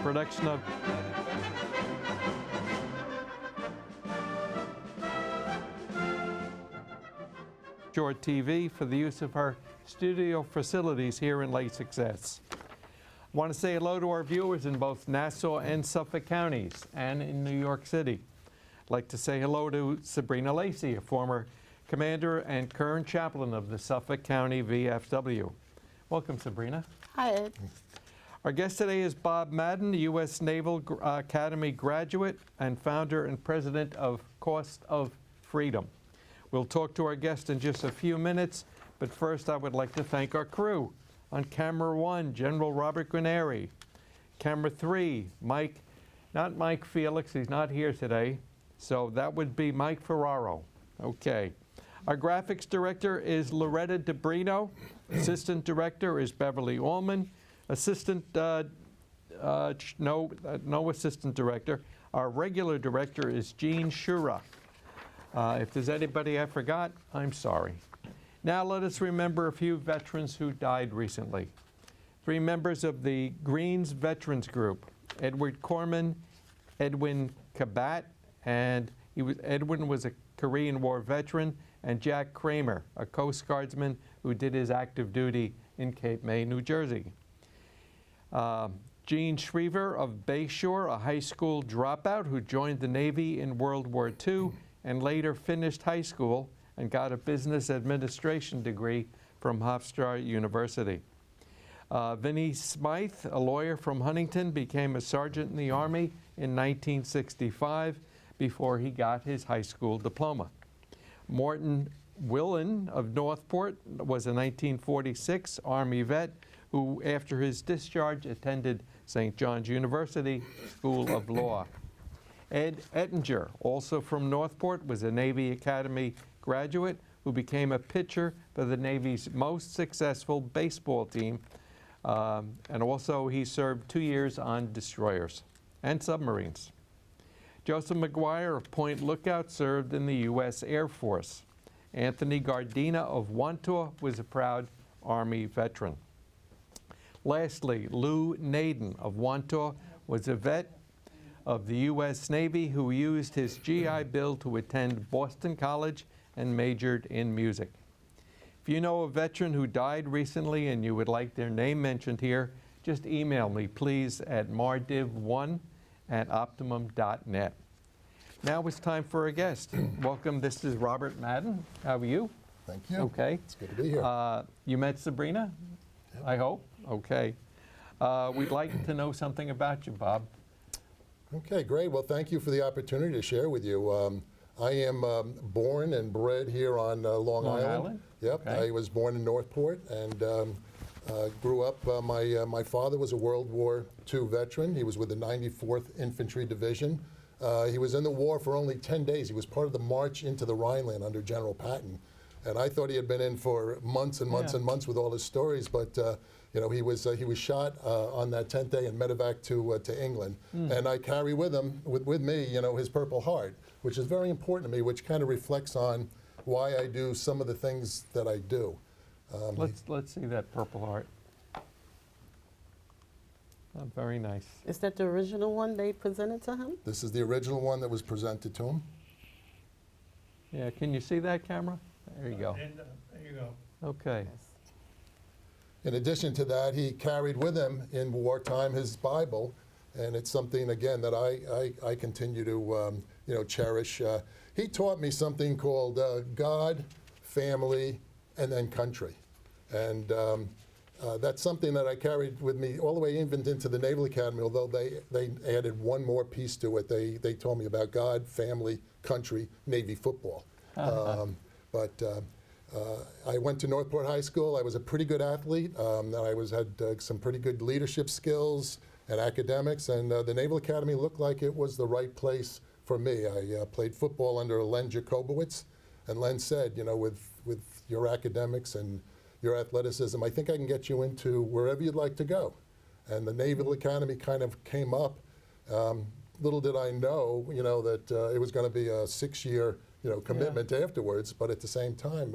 production of Short TV for the use of our studio facilities here in Lake Success. I want to say hello to our viewers in both Nassau and Suffolk counties and in New York City. I'd like to say hello to Sabrina Lacey, a former commander and current chaplain of the Suffolk County VFW. Welcome, Sabrina. Hi, Ed. Our guest today is Bob Madden, U.S. Naval Academy graduate and founder and president of Cost of Freedom. We'll talk to our guest in just a few minutes, but first I would like to thank our crew. On camera 1, General Robert Guarneri. Camera 3, not Mike Felix, he's not here today, so that would be Mike Ferraro. Okay. Our graphics director is Loretta DeBrino. Assistant director is Beverly Allman. No assistant director. Our regular director is Gene Shura. If there's anybody I forgot, I'm sorry. Now let us remember a few veterans who died recently. 3 members of the Greens Veterans Group, Edward Corman, Edwin Kabat, and Edwin was a Korean War veteran, and Jack Kramer, a Coast Guardsman who did his active duty in Cape May, New Jersey. Gene Shriver of Bayshore, a high school dropout who joined the Navy in World War II and later finished high school and got a business administration degree from Hofstra University. Vinnie Smythe, a lawyer from Huntington, became a sergeant in the Army in 1965 before he got his high school diploma. Morton Willen of Northport was a 1946 Army vet who, after his discharge, attended St. John's University School of Law. Ed Ettinger, also from Northport, was a Navy Academy graduate who became a pitcher for the Navy's most successful baseball team, and also he served 2 years on destroyers and submarines. Joseph McGuire of Point Lookout served in the U.S. Air Force. Anthony Gardina of Wantor was a proud Army veteran. Lastly, Lou Naden of Wantor was a vet of the U.S. Navy who used his GI Bill to attend Boston College and majored in music. If you know a veteran who died recently and you would like their name mentioned here, just email me, please, at mardiv1@optimum.net. Now it's time for a guest. Welcome, this is Robert Madden. How are you? Thank you. Okay. It's good to be here. You met Sabrina? Yep. I hope. Okay. We'd like to know something about you, Bob. Okay, great. Well, thank you for the opportunity to share with you. I am born and bred here on Long Island. Yep. Okay. I was born in Northport and grew up. My father was a World War II veteran. He was with the 94th Infantry Division. He was in the war for only 10 days. He was part of the march into the Rhineland under General Patton. And I thought he had been in for months and months and months with all his stories, but you know, he was shot on that 10th day and medevac to England. And I carry with me, you know, his Purple Heart, which is very important to me, which kind of reflects on why I do some of the things that I do. Let's see that Purple Heart. Oh, very nice. Is that the original one they presented to him? This is the original one that was presented to him. Yeah, can you see that camera? There you go. There you go. Okay. In addition to that, he carried with him in wartime his Bible, and it's something, again, that I continue to you know, cherish. He taught me something called God, family, and then country. And that's something that I carried with me all the way even into the Naval Academy, although they added one more piece to it. They told me about God, family, country, Navy football. But I went to Northport High School. I was a pretty good athlete. I had some pretty good leadership skills and academics, and the Naval Academy looked like it was the right place for me. I played football under Len Jacobowitz, and Len said, you know, with your academics and your athleticism, I think I can get you into wherever you'd like to go. And the Naval Academy kind of came up. Little did I know, you know, that it was going to be a 6-year, you know, commitment afterwards. But at the same time,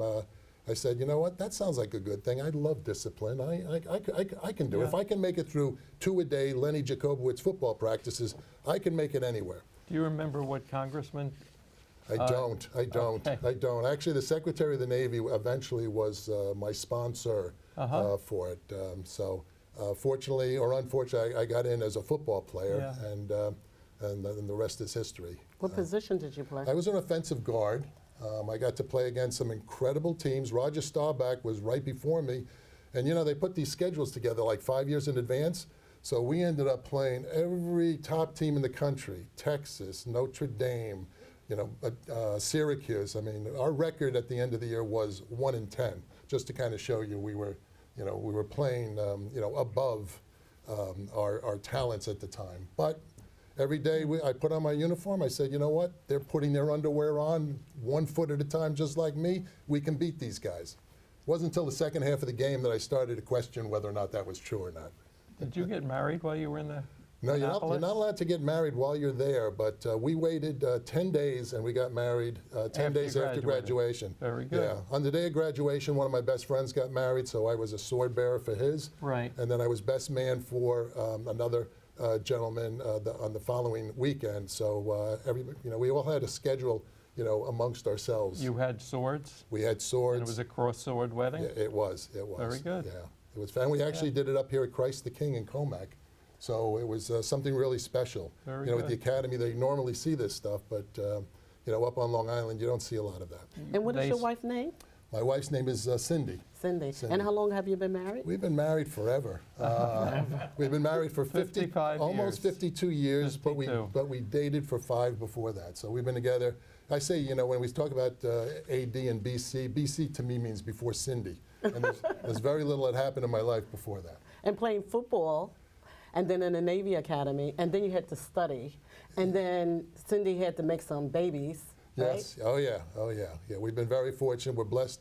I said, you know what, that sounds like a good thing. I love discipline. I can do it. Yeah. If I can make it through 2 a day Lenny Jacobowitz football practices, I can make it anywhere. Do you remember what congressman? I don't. okay. I don't. Actually, the Secretary of the Navy eventually was my sponsor for it. Fortunately or unfortunately, I got in as a football player, Yeah. and then the rest is history. What position did you play? I was an offensive guard. I got to play against some incredible teams. Roger Staubach was right before me. And, you know, they put these schedules together like 5 years in advance. So we ended up playing every top team in the country, Texas, Notre Dame, you know, Syracuse. I mean, our record at the end of the year was 1-10, just to kind of show you we were playing, you know, above our talents at the time. But every day I put on my uniform, I said, you know what? They're putting their underwear on 1 foot at a time just like me. We can beat these guys. It wasn't until the second half of the game that I started to question whether or not that was true or not. Did you get married while you were in the No, you're not Annapolis? allowed to get married while you're there, but we waited 10 days and we got married 10 After days you after graduated. graduation. Very good. Yeah. On the day of graduation, one of my best friends got married, so I was a sword bearer for his. Right. And then I was best man for another gentleman on the following weekend. So we all had a schedule, you know, amongst ourselves. You had swords, We had swords. and it was a cross-sword wedding? Yeah, it was. Very good. Yeah, it was fun. We actually did it up here at Christ the King in Comac. So it was something really special. Very you know, at the good. academy, they normally see this stuff, but you know, up on Long Island, you don't see a lot of that. And what is They your s- wife's name? My wife's name is Cindy. Cindy. Cindy. And how long have you been married? We've been married forever. We've been married for 55 almost years. 52 years, 52. but we dated for 5 before that. So we've been together. I say, you know, when we talk about AD and BC, BC to me means before Cindy. And there's very little that happened in my life before that. And playing football, and then in the Navy Academy, and then you had to study, and then Cindy had to make some babies. Yes. Right? Oh yeah. Oh yeah. Yeah. We've been very fortunate. We're blessed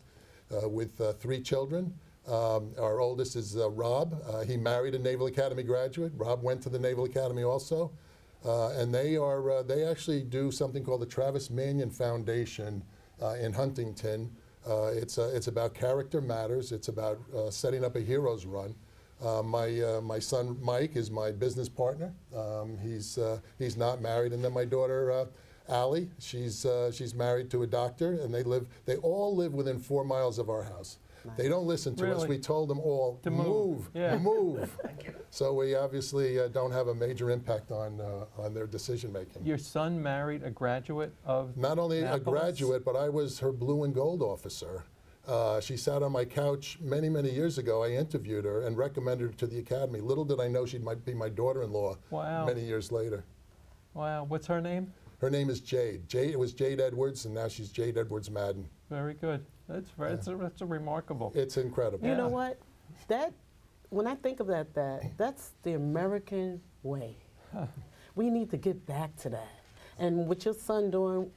with 3 children. Our oldest is Rob. He married a Naval Academy graduate. Rob went to the Naval Academy also, and they actually do something called the Travis Manion Foundation in Huntington. It's about character matters. It's about setting up a hero's run. My son Mike is my business partner. He's not married, and then my daughter Allie. She's married to a doctor, and they all live within 4 miles of our house. Nice. They don't listen to us. Really? We told them all To move. Yeah. move. So we obviously don't have a major impact on their decision making. Your son married a graduate of Not only a Annapolis? graduate, but I was her blue and gold officer. She sat on my couch many, many years ago. I interviewed her and recommended her to the academy. Little did I know she might be my daughter-in-law Wow. many years later. Wow, what's her name? Her name is Jade. It was Jade Edwards, and now she's Jade Edwards Madden. Very good. That's a remarkable. It's incredible. You know Yeah. what? When I think of that's the American way. We need to get back to that. And with your son doing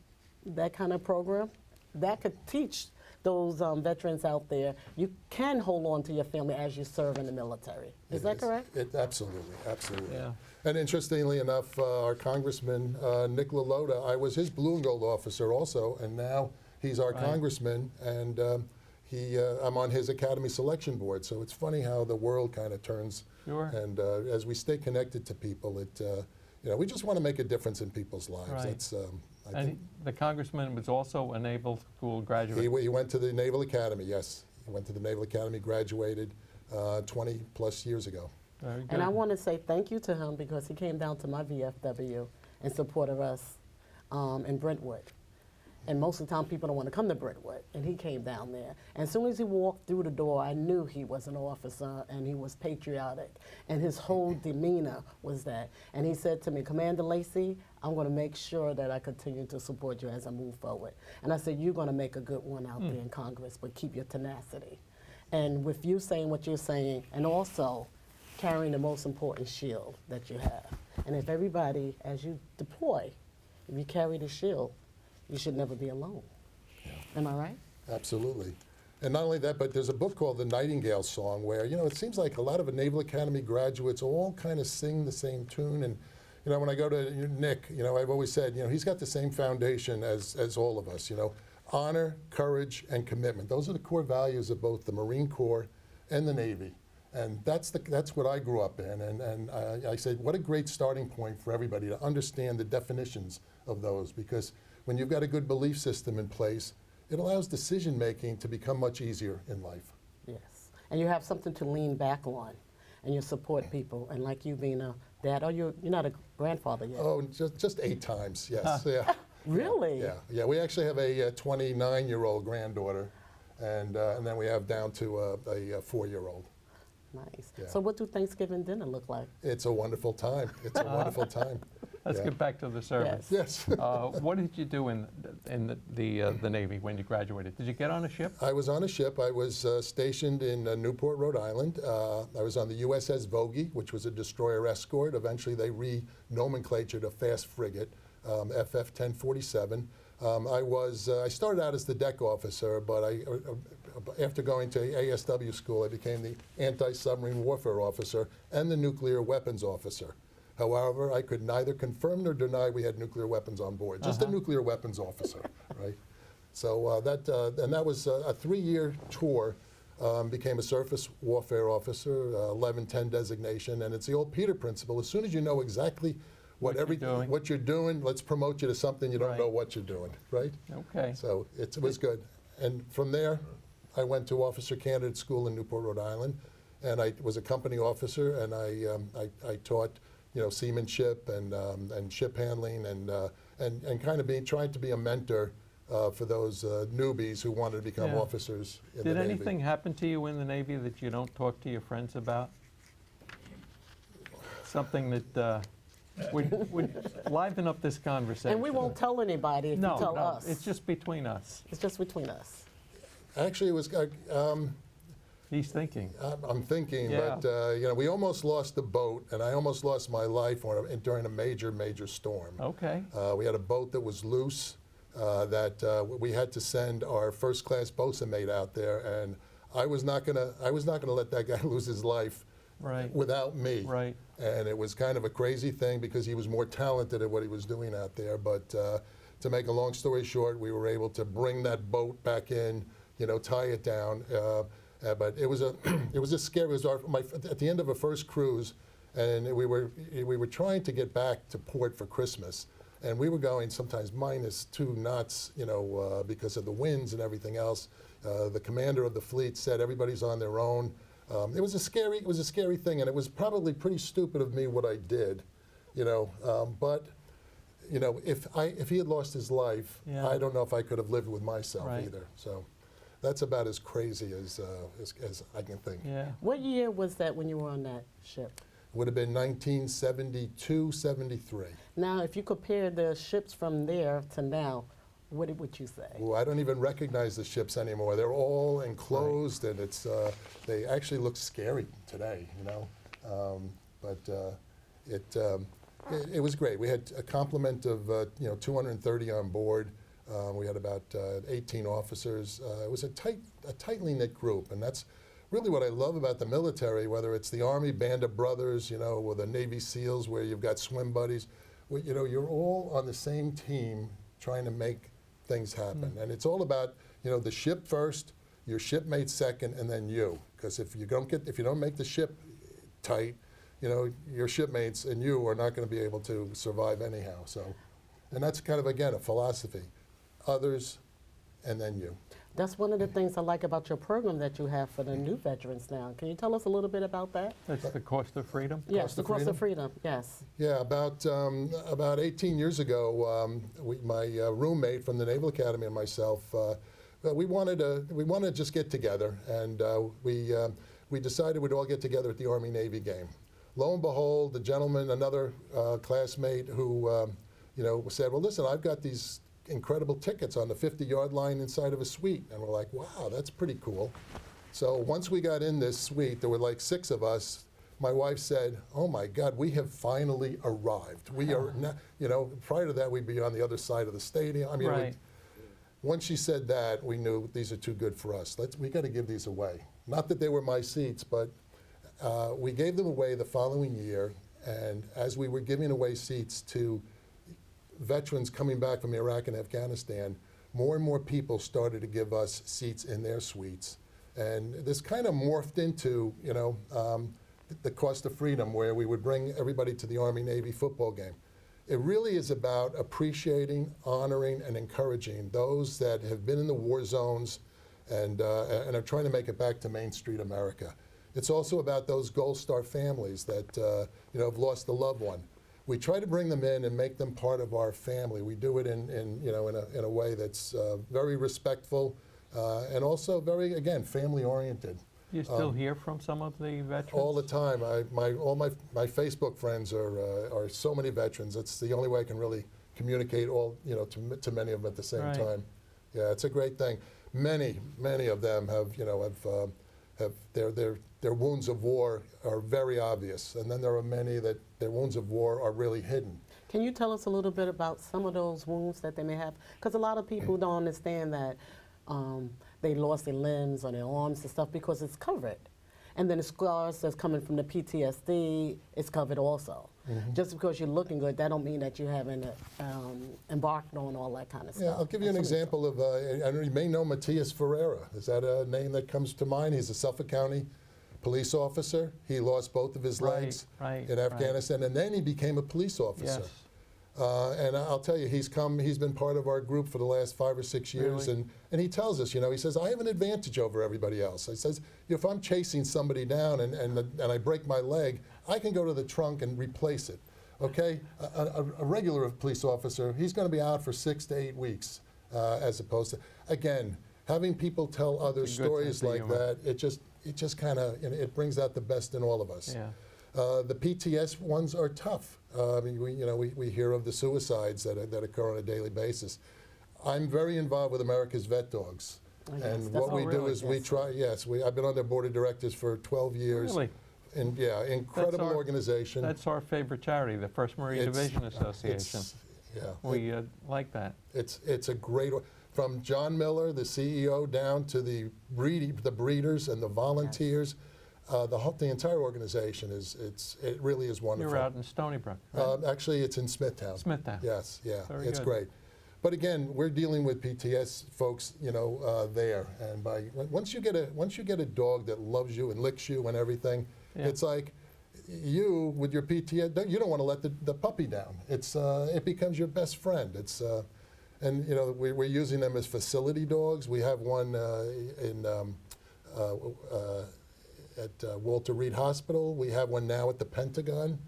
that kind of program, that could teach those veterans out there, you can hold on to your family as you serve in the military. Is that correct? Absolutely, absolutely. Yeah. And interestingly enough, our Congressman Nick LaLota, I was his blue and gold officer also, and now he's our Right. congressman, and I'm on his academy selection board. So it's funny how the world kind of turns. Sure. And as we stay connected to people, we just want to make a difference in people's lives. Right. That's I And think the congressman was also a naval school graduate. he went to the Naval Academy. Yes, he went to the Naval Academy, graduated 20 plus years ago. Very good. And I want to say thank you to him because he came down to my VFW and supported us in Brentwood. And most of the time, people don't want to come to Brentwood. And he came down there. And as soon as he walked through the door, I knew he was an officer and he was patriotic. And his whole demeanor was that. And he said to me, Commander Lacey, I'm going to make sure that I continue to support you as I move forward. And I said, you're going to make a good one out there in Congress, but keep your tenacity. And with you saying what you're saying, and also carrying the most important shield that you have. And if everybody, as you deploy, if you carry the shield, you should never be alone. Am I right? Absolutely. And not only that, but there's a book called The Nightingale Song where, it seems like a lot of Naval Academy graduates all kind of sing the same tune. And, when I go to Nick, I've always said, he's got the same foundation as all of us, honor, courage, and commitment. Those are the core values of both the Marine Corps and the Navy. And that's what I grew up in. And I said, what a great starting point for everybody to understand the definitions of those, because when you've got a good belief system in place, it allows decision making to become much easier in life. Yes. And you have something to lean back on, and you support people. And like you being a dad, or you're not a grandfather yet. Oh, just 8 times, yes. Yeah. Really? Yeah. We actually have a 29-year-old granddaughter, and then we have down to a 4-year-old. Nice. Yeah. So what do Thanksgiving dinner look like? It's a wonderful time. It's a wonderful time. Let's Yeah. get back to the service. Yes. Yes. What did you do in the Navy when you graduated? Did you get on a ship? I was on a ship. I was stationed in Newport, Rhode Island. I was on the USS Vogie, which was a destroyer escort. Eventually, they re-nomenclatured a fast frigate, FF 1047. I started out as the deck officer, but after going to ASW school, I became the anti-submarine warfare officer and the nuclear weapons officer. However, I could neither confirm nor deny we had nuclear weapons on board, just a nuclear weapons officer, right? So that was a 3-year tour. Became a surface warfare officer, 1110 designation, and it's the old Peter principle. As soon as you know exactly what you're doing, let's promote you to something you don't Right. know what you're doing, right? Okay. So it was good. And from there, I went to officer candidate school in Newport, Rhode Island, and I was a company officer, and I taught, seamanship and ship handling and kind of trying to be a mentor for those newbies who wanted to become Yeah. officers in Did the Navy. anything happen to you in the Navy that you don't talk to your friends about? Something that would liven up this conversation. And we won't tell anybody if you tell us. It's just between us. It's just between us. Actually, it was. He's thinking. I'm thinking, Yeah. but we almost lost the boat, and I almost lost my life during a major storm. Okay. We had a boat that was loose that we had to send our first-class bosun mate out there, and I was not gonna let that guy lose his life Right. without me. Right. And it was kind of a crazy thing because he was more talented at what he was doing out there. But to make a long story short, we were able to bring that boat back in, tie it down. But it was a scary. It was at the end of a first cruise, and we were trying to get back to port for Christmas, and we were going sometimes -2 knots, because of the winds and everything else. The commander of the fleet said everybody's on their own. It was a scary thing, and it was probably pretty stupid of me what I did, but. If he had lost his life, Yeah. I don't know if I could have lived with myself Right. either. So that's about as crazy as I can think. Yeah. What year was that when you were on that ship? It would have been 1972, 73. Now, if you compare the ships from there to now, what would you say? Well, I don't even recognize the ships anymore. They're all enclosed, and they actually look scary today, It was great. We had a complement of 230 on board. We had about 18 officers. It was a tightly knit group, and that's really what I love about the military. Whether it's the Army Band of Brothers, or the Navy SEALs, where you've got swim buddies, you're all on the same team trying to make things happen. And it's all about the ship first, your shipmate second, and then you. Because if you don't make the ship tight, your shipmates and you are not going to be able to survive anyhow. So, and that's kind of, again, a philosophy. Others, and then you. That's one of the things I like about your program that you have for the new veterans now. Can you tell us a little bit about that? That's the cost of freedom? Yes, the cost of freedom, yes. Yeah, about 18 years ago, my roommate from the Naval Academy and myself, we wanted to just get together, and we decided we'd all get together at the Army-Navy game. Lo and behold, the gentleman, another classmate who said, well, listen, I've got these incredible tickets on the 50-yard line inside of a suite. And we're like, wow, that's pretty cool. So once we got in this suite, there were like 6 of us. My wife said, oh my God, we have finally arrived. We are not, prior to that, we'd be on the other side of the stadium. I mean, Right. once she said that, we knew these are too good for us. We got to give these away. Not that they were my seats, but we gave them away the following year. And as we were giving away seats to veterans coming back from Iraq and Afghanistan, more and more people started to give us seats in their suites. And this kind of morphed into, the cost of freedom, where we would bring everybody to the Army-Navy football game. It really is about appreciating, honoring, and encouraging those that have been in the war zones and are trying to make it back to Main Street America. It's also about those Gold Star families that have lost a loved one. We try to bring them in and make them part of our family. We do it in a way that's very respectful and also very, again, family-oriented. You still hear from some of the veterans? All the time. All my Facebook friends are so many veterans. It's the only way I can really communicate to many of them at the same time. Yeah, it's a great thing. Many of them have their wounds of war are very obvious, and then there are many that their wounds of war are really hidden. Can you tell us a little bit about some of those wounds that they may have? Because a lot of people don't understand that they lost their limbs or their arms and stuff because it's covered. And then the scars that's coming from the PTSD is covered also. Just because you're looking good, that don't mean that you haven't embarked on all that kind of stuff. Yeah, I'll give you an example of, you may know Matias Ferreira. Is that a name that comes to mind? He's a Suffolk County police officer. He lost both of his legs in Afghanistan, and then he became a police officer. Yes. And I'll tell you, he's been part of our group for the last 5 or 6 years, Really? and he tells us, he says, I have an advantage over everybody else. He says, if I'm chasing somebody down and I break my leg, I can go to the trunk and replace it, okay? A regular police officer, he's going to be out for 6 to 8 weeks, as opposed to, again, having people tell other stories like that, it just kind of, it brings out the best in all of us. Yeah. The PTS ones are tough. I mean, we hear of the suicides that occur on a daily basis. I'm very involved with America's Vet Dogs. Oh, yes, And that's what we do really is we try, I've been on their board of directors for 12 years. Really? And incredible organization. That's our favorite charity, the 1st Marine Division Association. We like that. It's a great, from John Miller, the CEO, down to the breeders and the volunteers. The entire organization it really is wonderful. You're out in Stony Brook, right? Actually, it's in Smithtown. Smithtown. Yes, yeah, Very it's good. great. But again, we're dealing with PTS folks, there, and once you get a dog that loves you and licks you and everything, it's like you with your PTS, you don't want to let the puppy down. It becomes your best friend. And we're using them as facility dogs. We have one at Walter Reed Hospital. We have one now at the Pentagon.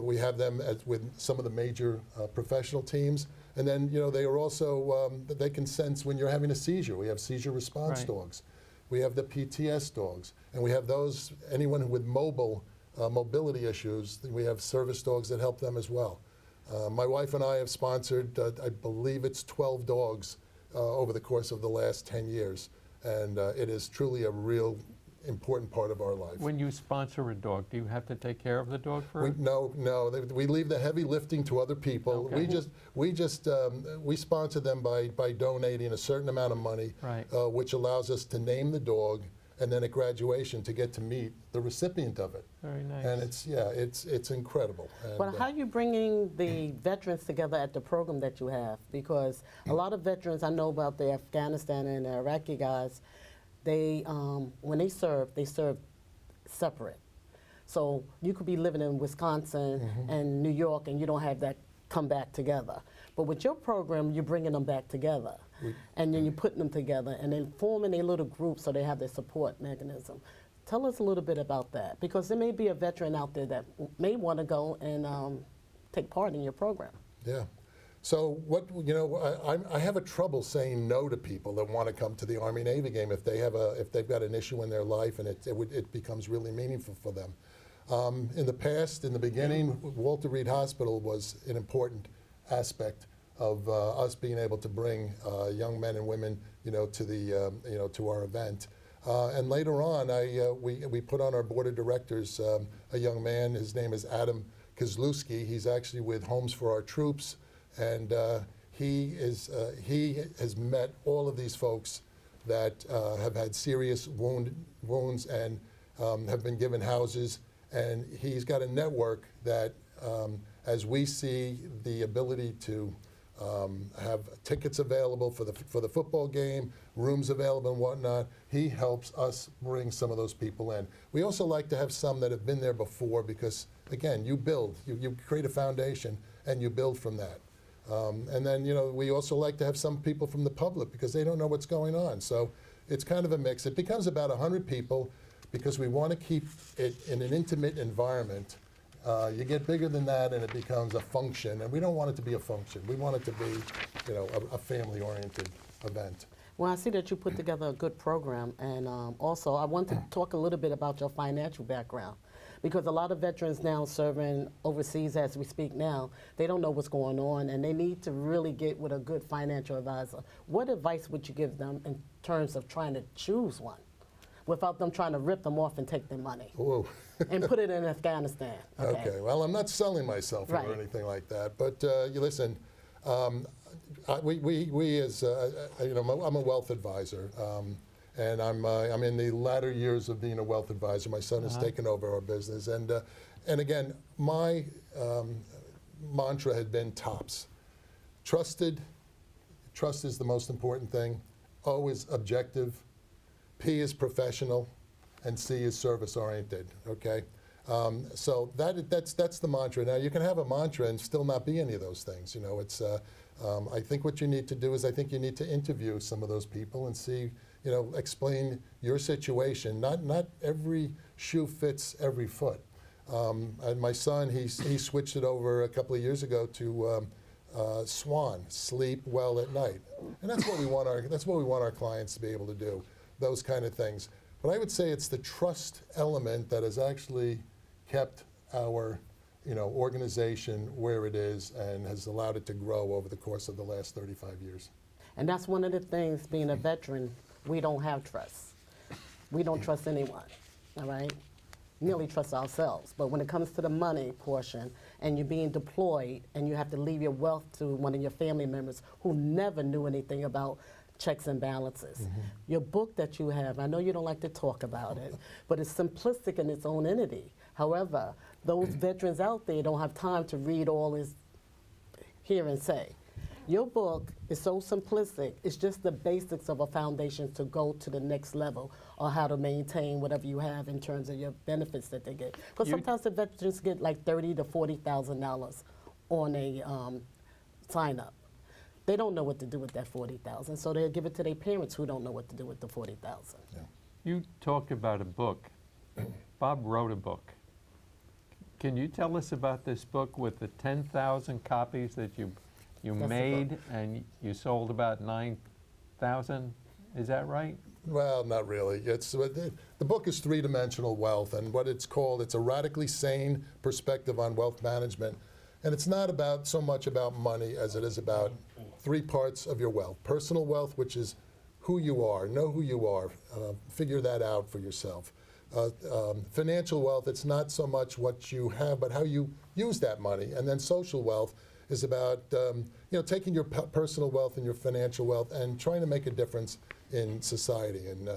We have them with some of the major professional teams. And then, they are also, they can sense when you're having a seizure. We have seizure response dogs. We have the PTS dogs. And we have anyone with mobility issues, we have service dogs that help them as well. My wife and I have sponsored, I believe it's 12 dogs over the course of the last 10 years. And it is truly a real important part of our life. When you sponsor a dog, do you have to take care of the dog for No. We leave the heavy lifting to other people. Okay. We sponsor them by donating a certain amount of money, which allows us to name the dog, and then at graduation to get to meet the recipient of it. Very nice. And it's incredible. And, But how are you bringing the veterans together at the program that you have? Because a lot of veterans, I know about the Afghanistan and the Iraqi guys, when they serve separate. So you could be living in Wisconsin and New York, and you don't have that come back together. But with your program, you're bringing them back together, and then you're putting them together, and then forming a little group so they have their support mechanism. Tell us a little bit about that, because there may be a veteran out there that may want to go and take part in your program. Yeah. So I have a trouble saying no to people that want to come to the Army-Navy game if they've got an issue in their life and it becomes really meaningful for them. In the past, in the beginning, Walter Reed Hospital was an important aspect of us being able to bring young men and women, to our event. And later on, we put on our board of directors a young man. His name is Adam Kozlowski. He's actually with Homes for Our Troops. And he has met all of these folks that have had serious wounds and have been given houses. And he's got a network that, as we see the ability to have tickets available for the football game, rooms available and whatnot. He helps us bring some of those people in. We also like to have some that have been there before because, again, you build, you create a foundation and you build from that. And then, we also like to have some people from the public because they don't know what's going on. So it's kind of a mix. It becomes about 100 people because we want to keep it in an intimate environment. You get bigger than that and it becomes a function, and we don't want it to be a function. We want it to be, a family-oriented event. Well, I see that you put together a good program, and also I want to talk a little bit about your financial background, because a lot of veterans now serving overseas as we speak now, they don't know what's going on, and they need to really get with a good financial advisor. What advice would you give them in terms of trying to choose one, without them trying to rip them off and take their money? Whoa. And put it in Afghanistan. Okay, well, I'm not selling myself Right. or anything like that, but you listen, we as, I'm a wealth advisor, and I'm in the latter years of being a wealth advisor. My son has taken over our business, and again, my mantra had been TOPS. Trust is the most important thing. O is objective, P is professional, and C is service-oriented, okay? So that's the mantra. Now, you can have a mantra and still not be any of those things. I think what you need to do is I think you need to interview some of those people and see, explain your situation. Not every shoe fits every foot. And my son, he switched it over a couple of years ago to SWAN, sleep well at night. And that's what we want our clients to be able to do, those kind of things. But I would say it's the trust element that has actually kept our organization where it is and has allowed it to grow over the course of the last 35 years. And that's one of the things, being a veteran, we don't have trust. We don't trust anyone, all right? Merely trust ourselves. But when it comes to the money portion and you're being deployed and you have to leave your wealth to one of your family members who never knew anything about checks and balances. Mm-hmm. Your book that you have, I know you don't like to talk about it, but it's simplistic in its own entity. However, those veterans out there don't have time to read all this hear and say. Your book is so simplistic. It's just the basics of a foundation to go to the next level, or how to maintain whatever you have in terms of your benefits that they get. Because sometimes the veterans get like $30,000 to $40,000 on a sign up. They don't know what to do with that $40,000, so they'll give it to their parents who don't know what to do with the $40,000. Yeah. You talked about a book. Bob wrote a book. Can you tell us about this book with the 10,000 copies that you made, and you sold about 9,000? Is that right? Well, not really. The book is Three-Dimensional Wealth, and what it's called, it's a radically sane perspective on wealth management. And it's not about so much about money as it is about three parts of your wealth. Personal wealth, which is who you are, know who you are, figure that out for yourself. Financial wealth, it's not so much what you have, but how you use that money. And then social wealth is about taking your personal wealth and your financial wealth and trying to make a difference in society, and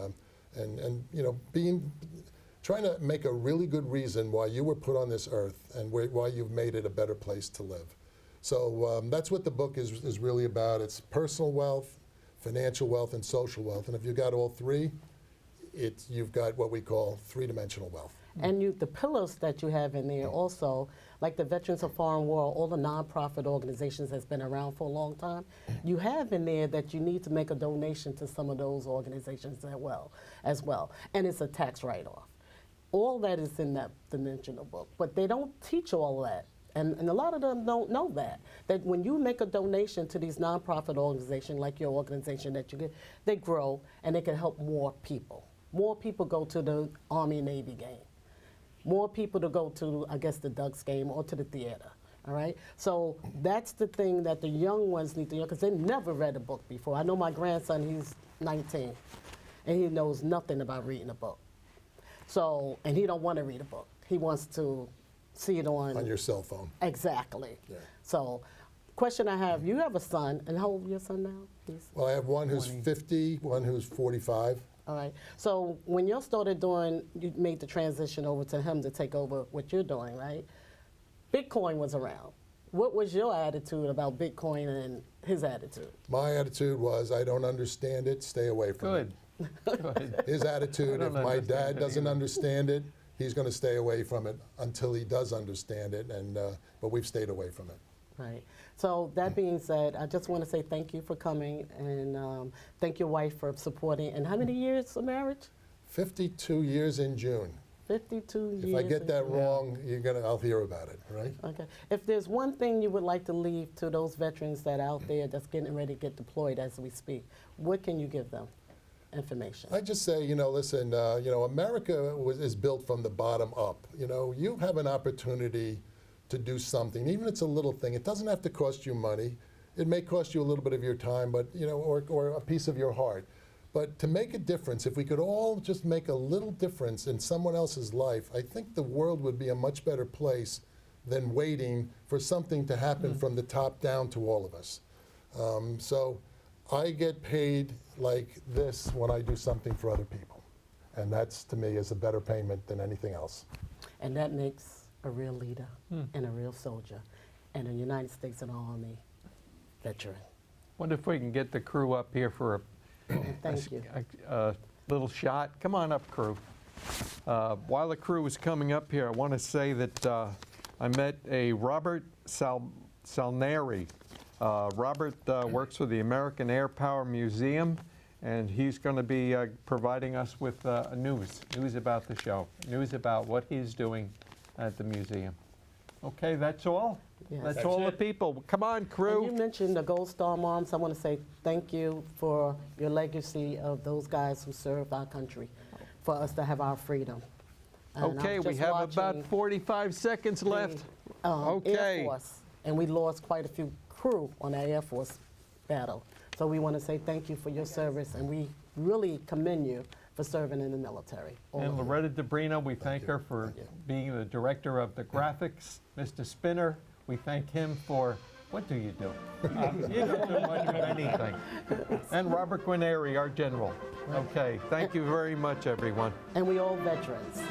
trying to make a really good reason why you were put on this earth and why you've made it a better place to live. So that's what the book is really about. It's personal wealth, financial wealth, and social wealth. And if you've got all three, you've got what we call three-dimensional wealth. And the pillars that you have in there also, like the Veterans of Foreign War, all the nonprofit organizations that's been around for a long time, you have in there that you need to make a donation to some of those organizations as well. And it's a tax write-off. All that is in that dimensional book, but they don't teach all that. And a lot of them don't know that when you make a donation to these nonprofit organizations like your organization that you get, they grow and they can help more people. More people go to the Army-Navy game. More people to go to, I guess, the Ducks game or to the theater, all right? So that's the thing that the young ones need to know, because they never read a book before. I know my grandson, he's 19, and he knows nothing about reading a book. So, and he don't want to read a book. He wants to see it on your cell phone. Exactly. Yeah. So, question I have, you have a son, and how old is your son now? Well, I have one who's 50, one who's 45. All right. So when you started you made the transition over to him to take over what you're doing, right? Bitcoin was around. What was your attitude about Bitcoin and his attitude? My attitude was, I don't understand it, stay away from Good. Good. it. His attitude, I if don't my understand dad it doesn't either. understand it, he's going to stay away from it until he does understand it, and but we've stayed away from it. Right. So that being said, I just want to say thank you for coming and thank your wife for supporting. And how many years of marriage? 52 years in June. 52 years. If I get of that marriage. wrong, I'll hear about it, right? Okay. If there's one thing you would like to leave to those veterans that are out there that's getting ready to get deployed as we speak, what can you give them? Information. I just say, listen, America is built from the bottom up. You have an opportunity to do something, even if it's a little thing. It doesn't have to cost you money. It may cost you a little bit of your time, but or a piece of your heart. But to make a difference, if we could all just make a little difference in someone else's life, I think the world would be a much better place than waiting for something to happen from the top down to all of us. So I get paid like this when I do something for other people. And that's, to me, is a better payment than anything else. And that makes a real leader and a real soldier and a United States Army veteran. Wonder if we can get the crew up here for Thank you. a little shot. Come on up, crew. While the crew is coming up here, I want to say that I met a Robert Salneri. Robert works for the American Air Power Museum, and he's going to be providing us with news about the show, news about what he's doing at the museum. Okay, that's all? Yes. That's That's all the it. people. Come on, And crew. you mentioned the Gold Star Moms. I want to say thank you for your legacy of those guys who served our country for us to have our freedom. And I'm Okay, we just have watching about 45 seconds left. the, Okay. Air Force, and we lost quite a few crew on that Air Force battle. So we want to say thank you for your service, and we really commend you for serving in the military. All And of you. Loretta Debrino, we thank her for being the director of the graphics. Mr. Spinner, we thank him for, what do you do? You don't do much of anything. And Robert Guarneri, our general. Okay, thank you very much, everyone. And we all veterans.